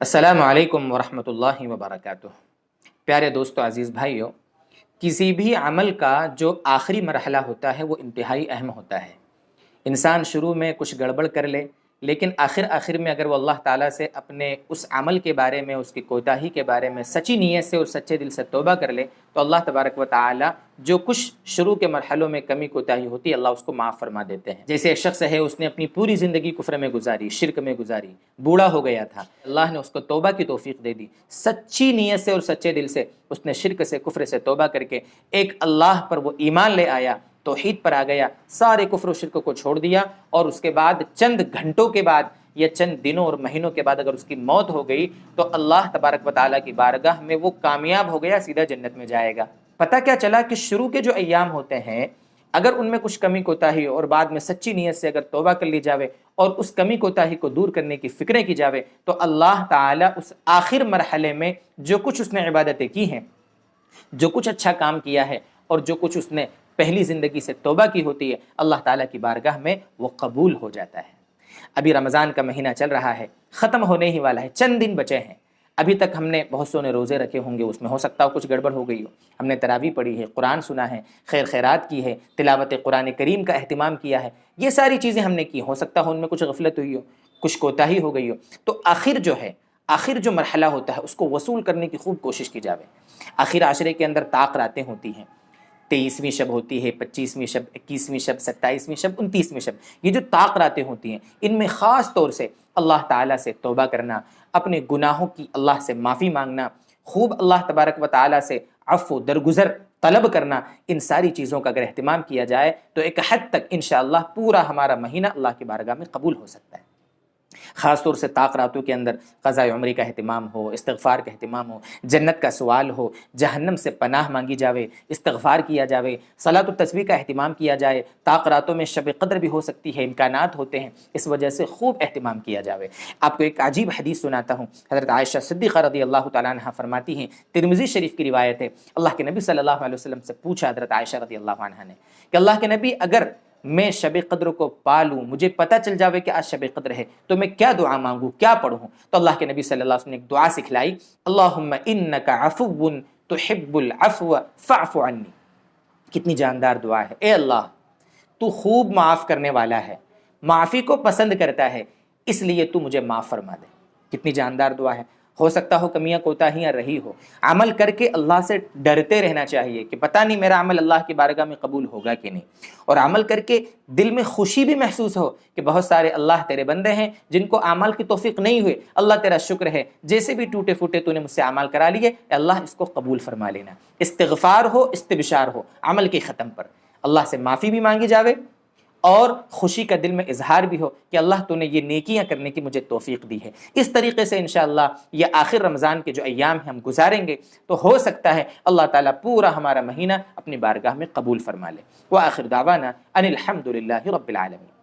السلام علیکم ورحمۃ اللہ وبرکاتہ۔ پیارے دوستو، عزیز بھائیو، کسی بھی عمل کا جو آخری مرحلہ ہوتا ہے وہ انتہائی اہم ہوتا ہے۔ انسان شروع میں کچھ گڑبڑ کر لے، لیکن آخر میں اگر وہ اللہ تعالیٰ سے اپنے اس عمل کے بارے میں، اس کی کوتاہی کے بارے میں سچی نیت سے اور سچے دل سے توبہ کر لے تو اللہ تبارک و تعالیٰ جو کچھ شروع کے مرحلوں میں کمی کوتاہی ہوتی ہے اللہ اس کو معاف فرما دیتے ہیں۔ جیسے ایک شخص ہے، اس نے اپنی پوری زندگی کفر میں گزاری، شرک میں گزاری، بوڑھا ہو گیا تھا، اللہ نے اس کو توبہ کی توفیق دے دی۔ سچی نیت سے اور سچے دل سے اس نے شرک سے، کفر سے توبہ کر کے ایک اللہ پر وہ ایمان لے آیا، توحید پر آ گیا، سارے کفر و شرک کو چھوڑ دیا، اور اس کے بعد چند گھنٹوں کے بعد یا چند دنوں اور مہینوں کے بعد اگر اس کی موت ہو گئی تو اللہ تبارک و تعالیٰ کی بارگاہ میں وہ کامیاب ہو گیا، سیدھا جنت میں جائے گا۔ پتہ کیا چلا کہ شروع کے جو ایام ہوتے ہیں اگر ان میں کچھ کمی کوتاہی اور بعد میں سچی نیت سے اگر توبہ کر لی جاوے اور اس کمی کوتاہی کو دور کرنے کی فکریں کی جاوے تو اللہ تعالیٰ اس آخر مرحلے میں جو کچھ اس نے عبادتیں کی ہیں، جو کچھ اچھا کام کیا ہے اور جو کچھ اس نے پہلی زندگی سے توبہ کی ہوتی ہے، اللہ تعالیٰ کی بارگاہ میں وہ قبول ہو جاتا ہے۔ ابھی رمضان کا مہینہ چل رہا ہے، ختم ہونے ہی والا ہے، چند دن بچے ہیں۔ ابھی تک ہم نے بہت سو نے روزے رکھے ہوں گے، اس میں ہو سکتا ہو کچھ گڑبڑ ہو گئی ہو۔ ہم نے تراویح پڑھی ہے، قرآن سنا ہے، خیر خیرات کی ہے، تلاوت قرآن کریم کا اہتمام کیا ہے، یہ ساری چیزیں ہم نے کی۔ ہو سکتا ہو ان میں کچھ غفلت ہوئی ہو، کچھ کوتاہی ہو گئی ہو، تو آخر جو مرحلہ ہوتا ہے اس کو وصول کرنے کی خوب کوشش کی جاوے۔ آخر عشرے کے اندر طاق راتیں ہوتی ہیں، 23ویں شب ہوتی ہے، 25ویں شب، 21ویں شب، 27ویں شب، 29ویں شب، یہ جو طاق راتیں ہوتی ہیں ان میں خاص طور سے اللہ تعالیٰ سے توبہ کرنا، اپنے گناہوں کی اللہ سے معافی مانگنا، خوب اللہ تبارک و تعالیٰ سے عفو درگزر طلب کرنا، ان ساری چیزوں کا اگر اہتمام کیا جائے تو ایک حد تک انشاءاللہ پورا ہمارا مہینہ اللہ کی بارگاہ میں قبول ہو سکتا ہے۔ خاص طور سے طاق راتوں کے اندر قضاء عمری کا اہتمام ہو، استغفار کا اہتمام ہو، جنت کا سوال ہو، جہنم سے پناہ مانگی جاوے، استغفار کیا جاوے، صلاۃ التسبیح کا اہتمام کیا جائے۔ طاق راتوں میں شب قدر بھی ہو سکتی ہے، امکانات ہوتے ہیں، اس وجہ سے خوب اہتمام کیا جاوے۔ آپ کو ایک عجیب حدیث سناتا ہوں۔ حضرت عائشہ صدیقہ رضی اللہ تعالیٰ عنہ فرماتی ہیں، ترمذی شریف کی روایت ہے، اللہ کے نبی صلی اللہ علیہ وسلم سے پوچھا حضرت عائشہ رضی اللہ عنہ نے کہ اللہ کے نبی، اگر میں شب قدر کو پالوں، مجھے پتہ چل جاوے کہ آج شب قدر ہے، تو میں کیا دعا مانگوں، کیا پڑھوں؟ تو اللہ کے نبی صلی اللہ علیہ وسلم نے ایک دعا سکھلائی، اللہم انک عفو تحب العفو فاعف عنی۔ کتنی جاندار دعا ہے! اے اللہ، تو خوب معاف کرنے والا ہے، معافی کو پسند کرتا ہے، اس لیے تو مجھے معاف فرما دے۔ کتنی جاندار دعا ہے۔ ہو سکتا ہو کمیاں کوتاہیاں رہی ہو، عمل کر کے اللہ سے ڈرتے رہنا چاہیے کہ پتہ نہیں میرا عمل اللہ کی بارگاہ میں قبول ہوگا کہ نہیں، اور عمل کر کے دل میں خوشی بھی محسوس ہو کہ بہت سارے اللہ تیرے بندے ہیں جن کو اعمال کی توفیق نہیں ہوئے، اللہ تیرا شکر ہے، جیسے بھی ٹوٹے پھوٹے تو نے مجھ سے اعمال کرا لیے، اے اللہ اس کو قبول فرما لینا۔ استغفار ہو، استبشار ہو عمل کے ختم پر، اللہ سے معافی بھی مانگی جاوے اور خوشی کا دل میں اظہار بھی ہو کہ اللہ تو نے یہ نیکیاں کرنے کی مجھے توفیق دی ہے۔ اس طریقے سے انشاءاللہ یہ آخر رمضان کے جو ایام ہیں ہم گزاریں گے تو ہو سکتا ہے اللہ تعالیٰ پورا ہمارا مہینہ اپنی بارگاہ میں قبول فرما لے۔ وآخر دعوانا ان الحمد للہ رب العالمین۔